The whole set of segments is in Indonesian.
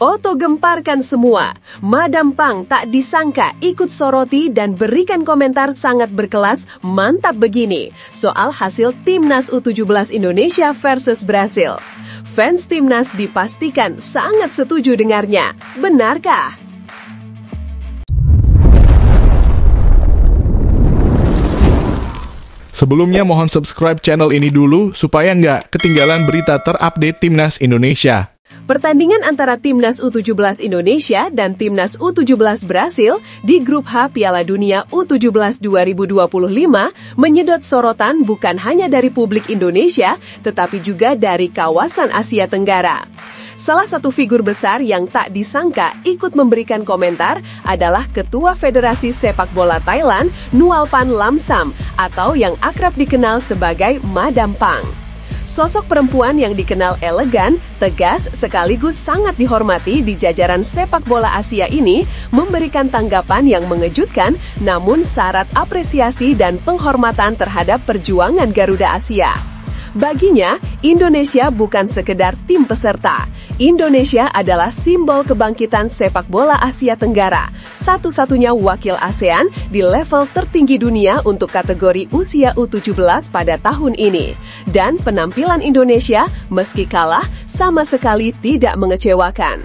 Oto gemparkan semua. Madam Pang tak disangka ikut soroti dan berikan komentar sangat berkelas, mantap begini, soal hasil Timnas U17 Indonesia versus Brasil. Fans Timnas dipastikan sangat setuju dengarnya. Benarkah? Sebelumnya mohon subscribe channel ini dulu supaya nggak ketinggalan berita terupdate Timnas Indonesia. Pertandingan antara Timnas U17 Indonesia dan Timnas U17 Brasil di Grup H Piala Dunia U17 2025 menyedot sorotan bukan hanya dari publik Indonesia, tetapi juga dari kawasan Asia Tenggara. Salah satu figur besar yang tak disangka ikut memberikan komentar adalah Ketua Federasi Sepak Bola Thailand, Nualpan Lamsam, atau yang akrab dikenal sebagai Madam Pang. Sosok perempuan yang dikenal elegan, tegas, sekaligus sangat dihormati di jajaran sepak bola Asia ini memberikan tanggapan yang mengejutkan, namun syarat apresiasi dan penghormatan terhadap perjuangan Garuda Asia. Baginya, Indonesia bukan sekedar tim peserta. Indonesia adalah simbol kebangkitan sepak bola Asia Tenggara, satu-satunya wakil ASEAN di level tertinggi dunia untuk kategori usia U17 pada tahun ini. Dan penampilan Indonesia, meski kalah, sama sekali tidak mengecewakan.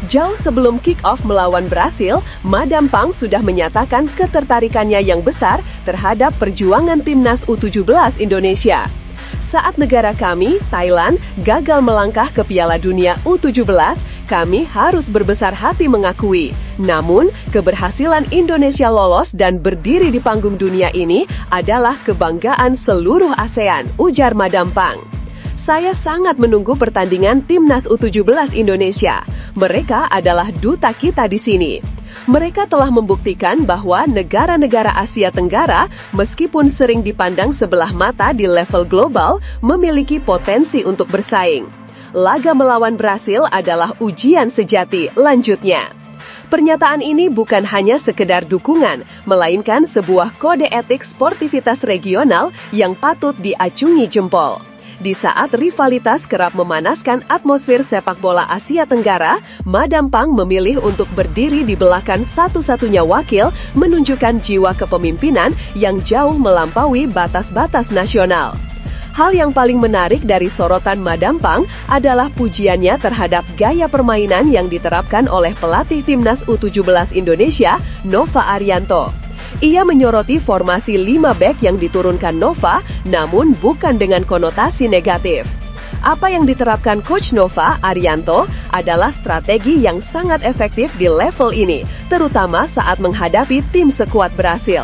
Jauh sebelum kick-off melawan Brasil, Madam Pang sudah menyatakan ketertarikannya yang besar terhadap perjuangan Timnas U17 Indonesia. Saat negara kami, Thailand, gagal melangkah ke Piala Dunia U17, kami harus berbesar hati mengakui. Namun, keberhasilan Indonesia lolos dan berdiri di panggung dunia ini adalah kebanggaan seluruh ASEAN, ujar Madam Pang. Saya sangat menunggu pertandingan Timnas U17 Indonesia. Mereka adalah duta kita di sini. Mereka telah membuktikan bahwa negara-negara Asia Tenggara, meskipun sering dipandang sebelah mata di level global, memiliki potensi untuk bersaing. Laga melawan Brasil adalah ujian sejati, lanjutnya. Pernyataan ini bukan hanya sekedar dukungan, melainkan sebuah kode etik sportivitas regional yang patut diacungi jempol. Di saat rivalitas kerap memanaskan atmosfer sepak bola Asia Tenggara, Madam Pang memilih untuk berdiri di belakang satu-satunya wakil, menunjukkan jiwa kepemimpinan yang jauh melampaui batas-batas nasional. Hal yang paling menarik dari sorotan Madam Pang adalah pujiannya terhadap gaya permainan yang diterapkan oleh pelatih Timnas U17 Indonesia, Nova Arianto. Ia menyoroti formasi 5 back yang diturunkan Nova, namun bukan dengan konotasi negatif. Apa yang diterapkan Coach Nova Arianto adalah strategi yang sangat efektif di level ini, terutama saat menghadapi tim sekuat Brasil.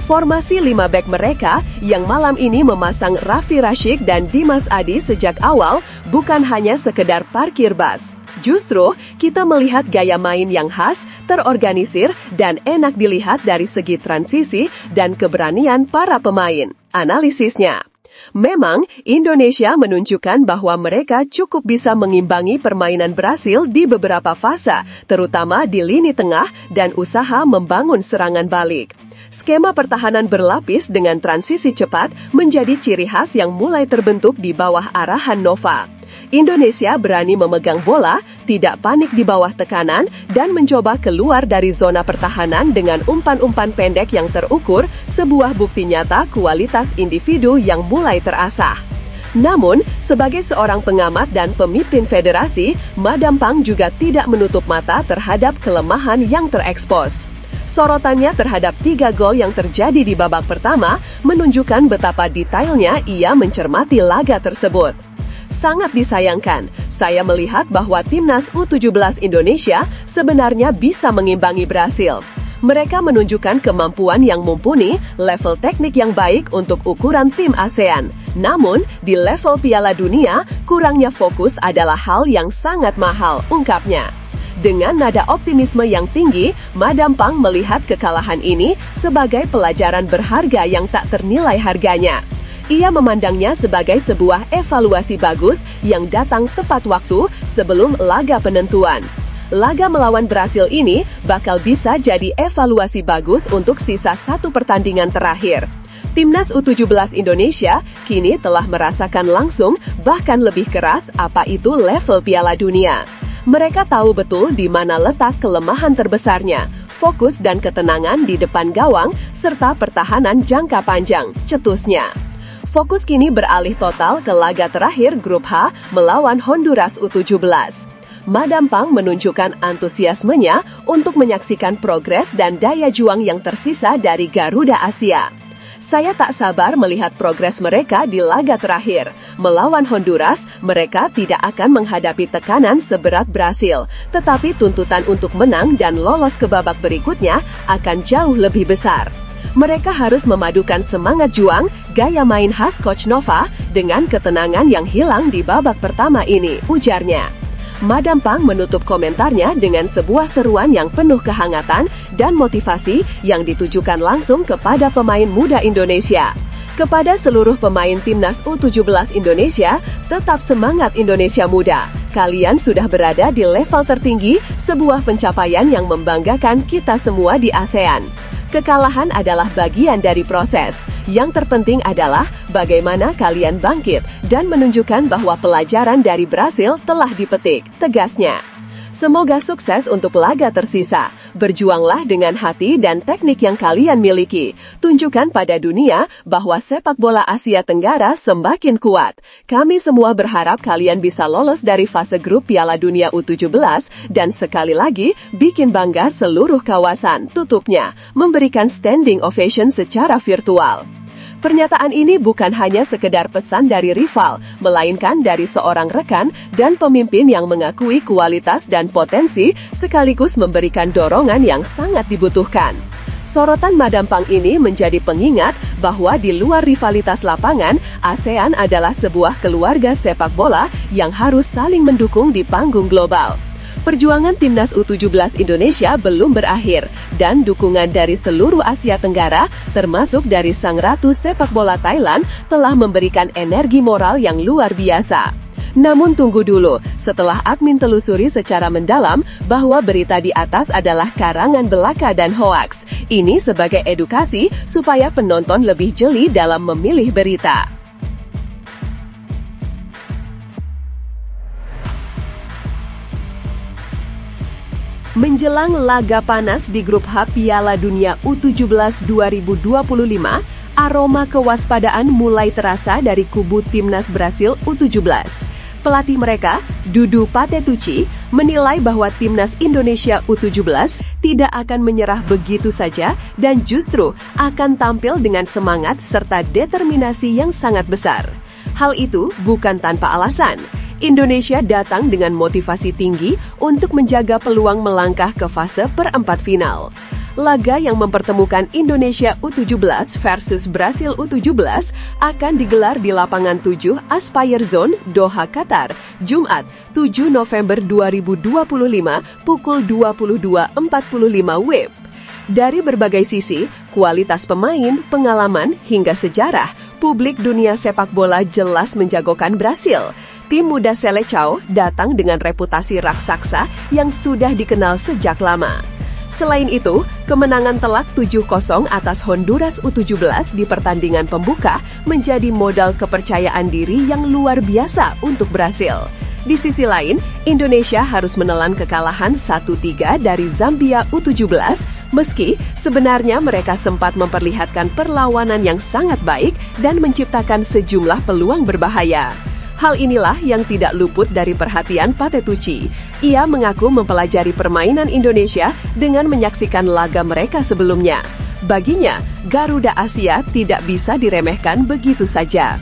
Formasi 5 back mereka yang malam ini memasang Raffi Rashid dan Dimas Adi sejak awal bukan hanya sekedar parkir bus. Justru, kita melihat gaya main yang khas, terorganisir, dan enak dilihat dari segi transisi dan keberanian para pemain. Analisisnya. Memang, Indonesia menunjukkan bahwa mereka cukup bisa mengimbangi permainan Brasil di beberapa fase, terutama di lini tengah dan usaha membangun serangan balik. Skema pertahanan berlapis dengan transisi cepat menjadi ciri khas yang mulai terbentuk di bawah arahan Nova. Indonesia berani memegang bola, tidak panik di bawah tekanan, dan mencoba keluar dari zona pertahanan dengan umpan-umpan pendek yang terukur, sebuah bukti nyata kualitas individu yang mulai terasah. Namun, sebagai seorang pengamat dan pemimpin federasi, Madam Pang juga tidak menutup mata terhadap kelemahan yang terekspos. Sorotannya terhadap 3 gol yang terjadi di babak pertama menunjukkan betapa detailnya ia mencermati laga tersebut. Sangat disayangkan, saya melihat bahwa Timnas U17 Indonesia sebenarnya bisa mengimbangi Brasil. Mereka menunjukkan kemampuan yang mumpuni, level teknik yang baik untuk ukuran tim ASEAN. Namun, di level Piala Dunia, kurangnya fokus adalah hal yang sangat mahal, ungkapnya. Dengan nada optimisme yang tinggi, Madam Pang melihat kekalahan ini sebagai pelajaran berharga yang tak ternilai harganya. Ia memandangnya sebagai sebuah evaluasi bagus yang datang tepat waktu sebelum laga penentuan. Laga melawan Brasil ini bakal bisa jadi evaluasi bagus untuk sisa 1 pertandingan terakhir. Timnas U17 Indonesia kini telah merasakan langsung bahkan lebih keras apa itu level Piala Dunia. Mereka tahu betul di mana letak kelemahan terbesarnya, fokus dan ketenangan di depan gawang, serta pertahanan jangka panjang, cetusnya. Fokus kini beralih total ke laga terakhir grup H melawan Honduras U17. Madam Pang menunjukkan antusiasmenya untuk menyaksikan progres dan daya juang yang tersisa dari Garuda Asia. Saya tak sabar melihat progres mereka di laga terakhir. Melawan Honduras, mereka tidak akan menghadapi tekanan seberat Brasil, tetapi tuntutan untuk menang dan lolos ke babak berikutnya akan jauh lebih besar. Mereka harus memadukan semangat juang, gaya main khas Coach Nova, dengan ketenangan yang hilang di babak pertama ini, ujarnya. Madam Pang menutup komentarnya dengan sebuah seruan yang penuh kehangatan dan motivasi yang ditujukan langsung kepada pemain muda Indonesia. Kepada seluruh pemain Timnas U17 Indonesia, tetap semangat Indonesia muda. Kalian sudah berada di level tertinggi, sebuah pencapaian yang membanggakan kita semua di ASEAN. Kekalahan adalah bagian dari proses. Yang terpenting adalah bagaimana kalian bangkit dan menunjukkan bahwa pelajaran dari Brasil telah dipetik, tegasnya. Semoga sukses untuk laga tersisa. Berjuanglah dengan hati dan teknik yang kalian miliki. Tunjukkan pada dunia bahwa sepak bola Asia Tenggara semakin kuat. Kami semua berharap kalian bisa lolos dari fase grup Piala Dunia U17 dan sekali lagi bikin bangga seluruh kawasan, tutupnya, memberikan standing ovation secara virtual. Pernyataan ini bukan hanya sekedar pesan dari rival, melainkan dari seorang rekan dan pemimpin yang mengakui kualitas dan potensi sekaligus memberikan dorongan yang sangat dibutuhkan. Sorotan Madam Pang ini menjadi pengingat bahwa di luar rivalitas lapangan, ASEAN adalah sebuah keluarga sepak bola yang harus saling mendukung di panggung global. Perjuangan Timnas U17 Indonesia belum berakhir, dan dukungan dari seluruh Asia Tenggara, termasuk dari Sang Ratu Sepak Bola Thailand, telah memberikan energi moral yang luar biasa. Namun tunggu dulu, setelah admin telusuri secara mendalam bahwa berita di atas adalah karangan belaka dan hoaks. Ini sebagai edukasi supaya penonton lebih jeli dalam memilih berita. Menjelang laga panas di grup H Piala Dunia U17 2025, aroma kewaspadaan mulai terasa dari kubu Timnas Brasil U17. Pelatih mereka, Dudu Patetucci, menilai bahwa Timnas Indonesia U17 tidak akan menyerah begitu saja dan justru akan tampil dengan semangat serta determinasi yang sangat besar. Hal itu bukan tanpa alasan. Indonesia datang dengan motivasi tinggi untuk menjaga peluang melangkah ke fase perempat final. Laga yang mempertemukan Indonesia U17 versus Brasil U17 akan digelar di lapangan 7 Aspire Zone, Doha, Qatar, Jumat, 7 November 2025, pukul 22.45 WIB. Dari berbagai sisi, kualitas pemain, pengalaman, hingga sejarah, publik dunia sepak bola jelas menjagokan Brasil. Tim muda Seleção datang dengan reputasi raksasa yang sudah dikenal sejak lama. Selain itu, kemenangan telak 7-0 atas Honduras U17 di pertandingan pembuka menjadi modal kepercayaan diri yang luar biasa untuk Brasil. Di sisi lain, Indonesia harus menelan kekalahan 1-3 dari Zambia U17, meski sebenarnya mereka sempat memperlihatkan perlawanan yang sangat baik dan menciptakan sejumlah peluang berbahaya. Hal inilah yang tidak luput dari perhatian Patetucci. Ia mengaku mempelajari permainan Indonesia dengan menyaksikan laga mereka sebelumnya. Baginya, Garuda Asia tidak bisa diremehkan begitu saja.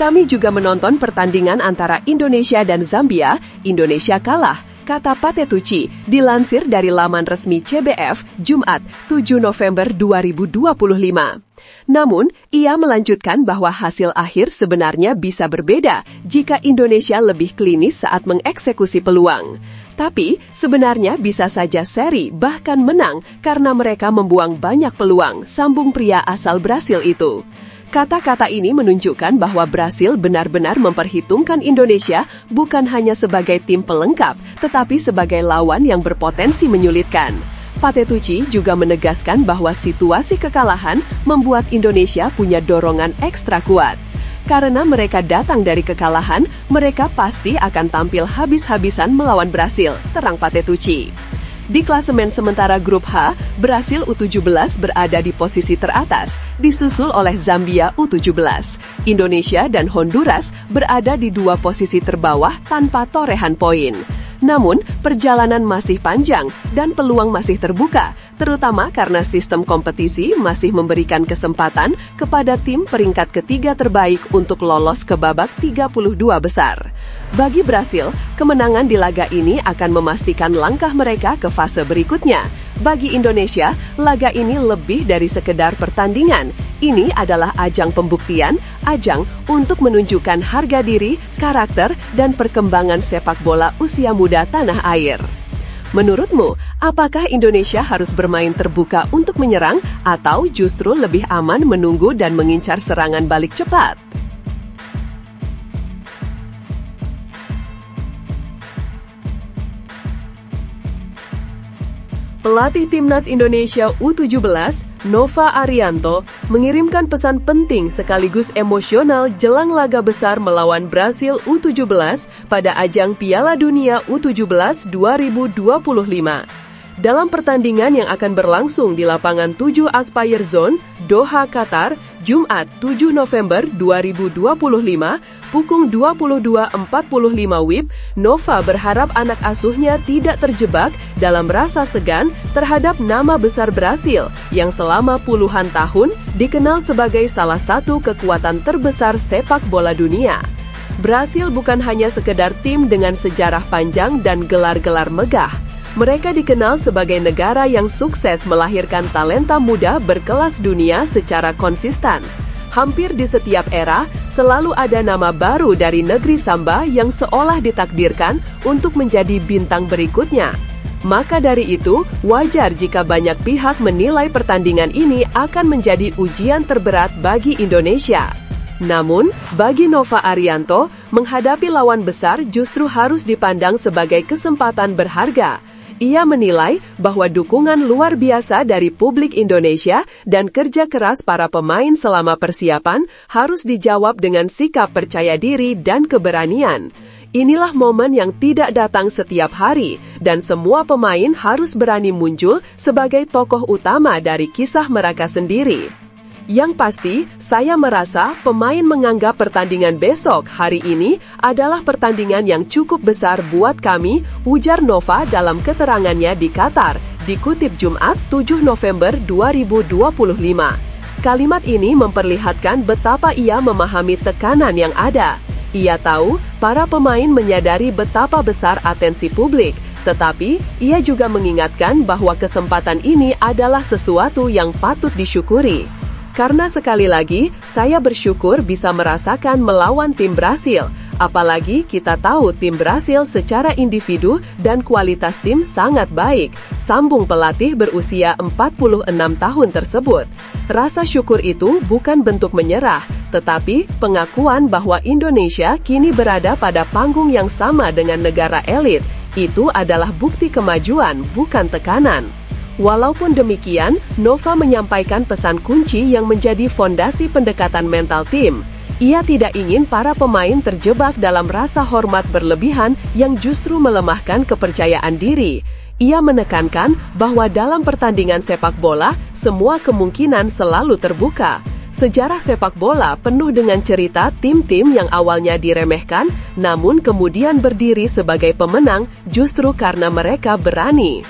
Kami juga menonton pertandingan antara Indonesia dan Zambia. Indonesia kalah, kata Patetucci, dilansir dari laman resmi CBF, Jumat, 7 November 2025. Namun, ia melanjutkan bahwa hasil akhir sebenarnya bisa berbeda jika Indonesia lebih klinis saat mengeksekusi peluang. Tapi, sebenarnya bisa saja seri bahkan menang karena mereka membuang banyak peluang, sambung pria asal Brasil itu. Kata-kata ini menunjukkan bahwa Brasil benar-benar memperhitungkan Indonesia bukan hanya sebagai tim pelengkap, tetapi sebagai lawan yang berpotensi menyulitkan. Patetucci juga menegaskan bahwa situasi kekalahan membuat Indonesia punya dorongan ekstra kuat. Karena mereka datang dari kekalahan, mereka pasti akan tampil habis-habisan melawan Brasil, terang Patitucci. Di klasemen sementara grup H, Brasil U17 berada di posisi teratas, disusul oleh Zambia U17. Indonesia dan Honduras berada di dua posisi terbawah tanpa torehan poin. Namun, perjalanan masih panjang dan peluang masih terbuka, terutama karena sistem kompetisi masih memberikan kesempatan kepada tim peringkat ketiga terbaik untuk lolos ke babak 32 besar. Bagi Brasil, kemenangan di laga ini akan memastikan langkah mereka ke fase berikutnya. Bagi Indonesia, laga ini lebih dari sekedar pertandingan. Ini adalah ajang pembuktian, ajang untuk menunjukkan harga diri, karakter, dan perkembangan sepak bola usia muda tanah air. Menurutmu, apakah Indonesia harus bermain terbuka untuk menyerang atau justru lebih aman menunggu dan mengincar serangan balik cepat? Pelatih Timnas Indonesia U17, Nova Arianto, mengirimkan pesan penting sekaligus emosional jelang laga besar melawan Brasil U17 pada ajang Piala Dunia U17 2025. Dalam pertandingan yang akan berlangsung di lapangan 7 Aspire Zone, Doha, Qatar, Jumat 7 November 2025, pukul 22.45 WIB, Nova berharap anak asuhnya tidak terjebak dalam rasa segan terhadap nama besar Brasil yang selama puluhan tahun dikenal sebagai salah satu kekuatan terbesar sepak bola dunia. Brasil bukan hanya sekedar tim dengan sejarah panjang dan gelar-gelar megah. Mereka dikenal sebagai negara yang sukses melahirkan talenta muda berkelas dunia secara konsisten. Hampir di setiap era, selalu ada nama baru dari negeri Samba yang seolah ditakdirkan untuk menjadi bintang berikutnya. Maka dari itu, wajar jika banyak pihak menilai pertandingan ini akan menjadi ujian terberat bagi Indonesia. Namun, bagi Nova Arianto, menghadapi lawan besar justru harus dipandang sebagai kesempatan berharga. Ia menilai bahwa dukungan luar biasa dari publik Indonesia dan kerja keras para pemain selama persiapan harus dijawab dengan sikap percaya diri dan keberanian. Inilah momen yang tidak datang setiap hari, dan semua pemain harus berani muncul sebagai tokoh utama dari kisah mereka sendiri. Yang pasti, saya merasa pemain menganggap pertandingan besok hari ini adalah pertandingan yang cukup besar buat kami, ujar Nova dalam keterangannya di Qatar, dikutip Jumat 7 November 2025. Kalimat ini memperlihatkan betapa ia memahami tekanan yang ada. Ia tahu para pemain menyadari betapa besar atensi publik, tetapi ia juga mengingatkan bahwa kesempatan ini adalah sesuatu yang patut disyukuri. Karena sekali lagi, saya bersyukur bisa merasakan melawan tim Brasil. Apalagi kita tahu tim Brasil secara individu dan kualitas tim sangat baik, sambung pelatih berusia 46 tahun tersebut. Rasa syukur itu bukan bentuk menyerah, tetapi pengakuan bahwa Indonesia kini berada pada panggung yang sama dengan negara elit. Itu adalah bukti kemajuan, bukan tekanan. Walaupun demikian, Nova menyampaikan pesan kunci yang menjadi fondasi pendekatan mental tim. Ia tidak ingin para pemain terjebak dalam rasa hormat berlebihan yang justru melemahkan kepercayaan diri. Ia menekankan bahwa dalam pertandingan sepak bola, semua kemungkinan selalu terbuka. Sejarah sepak bola penuh dengan cerita tim-tim yang awalnya diremehkan, namun kemudian berdiri sebagai pemenang justru karena mereka berani.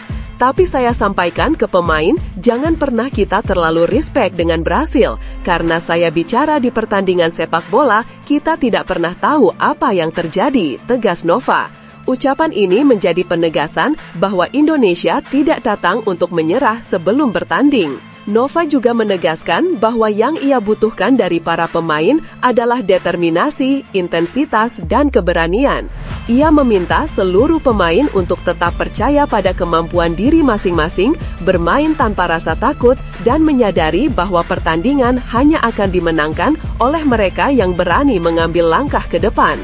Tapi saya sampaikan ke pemain, jangan pernah kita terlalu respect dengan Brasil, karena saya bicara di pertandingan sepak bola, kita tidak pernah tahu apa yang terjadi, tegas Nova. Ucapan ini menjadi penegasan bahwa Indonesia tidak datang untuk menyerah sebelum bertanding. Nova juga menegaskan bahwa yang ia butuhkan dari para pemain adalah determinasi, intensitas, dan keberanian. Ia meminta seluruh pemain untuk tetap percaya pada kemampuan diri masing-masing, bermain tanpa rasa takut, dan menyadari bahwa pertandingan hanya akan dimenangkan oleh mereka yang berani mengambil langkah ke depan.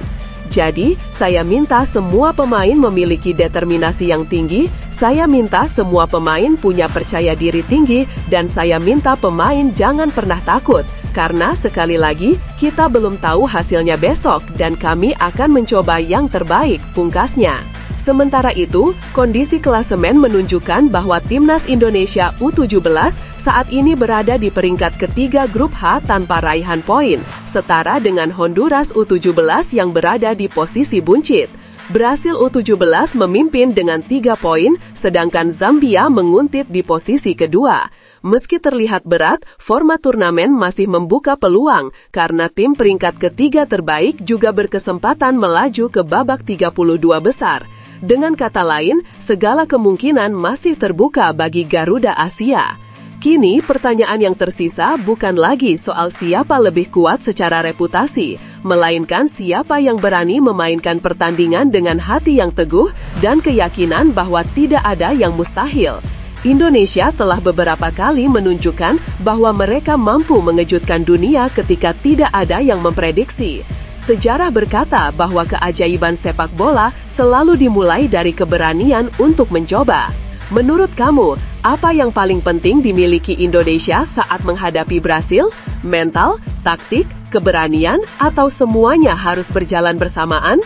Jadi, saya minta semua pemain memiliki determinasi yang tinggi, saya minta semua pemain punya percaya diri tinggi, dan saya minta pemain jangan pernah takut, Karena sekali lagi, kita belum tahu hasilnya besok dan kami akan mencoba yang terbaik, pungkasnya. Sementara itu, kondisi klasemen menunjukkan bahwa Timnas Indonesia U17 saat ini berada di peringkat ketiga grup H tanpa raihan poin, setara dengan Honduras U17 yang berada di posisi buncit. Brasil U17 memimpin dengan 3 poin, sedangkan Zambia menguntit di posisi kedua. Meski terlihat berat, format turnamen masih membuka peluang, karena tim peringkat ketiga terbaik juga berkesempatan melaju ke babak 32 besar. Dengan kata lain, segala kemungkinan masih terbuka bagi Garuda Asia. Kini, pertanyaan yang tersisa bukan lagi soal siapa lebih kuat secara reputasi, melainkan siapa yang berani memainkan pertandingan dengan hati yang teguh dan keyakinan bahwa tidak ada yang mustahil. Indonesia telah beberapa kali menunjukkan bahwa mereka mampu mengejutkan dunia ketika tidak ada yang memprediksi. Sejarah berkata bahwa keajaiban sepak bola selalu dimulai dari keberanian untuk mencoba. Menurut kamu, apa yang paling penting dimiliki Indonesia saat menghadapi Brasil? Mental, taktik, keberanian, atau semuanya harus berjalan bersamaan?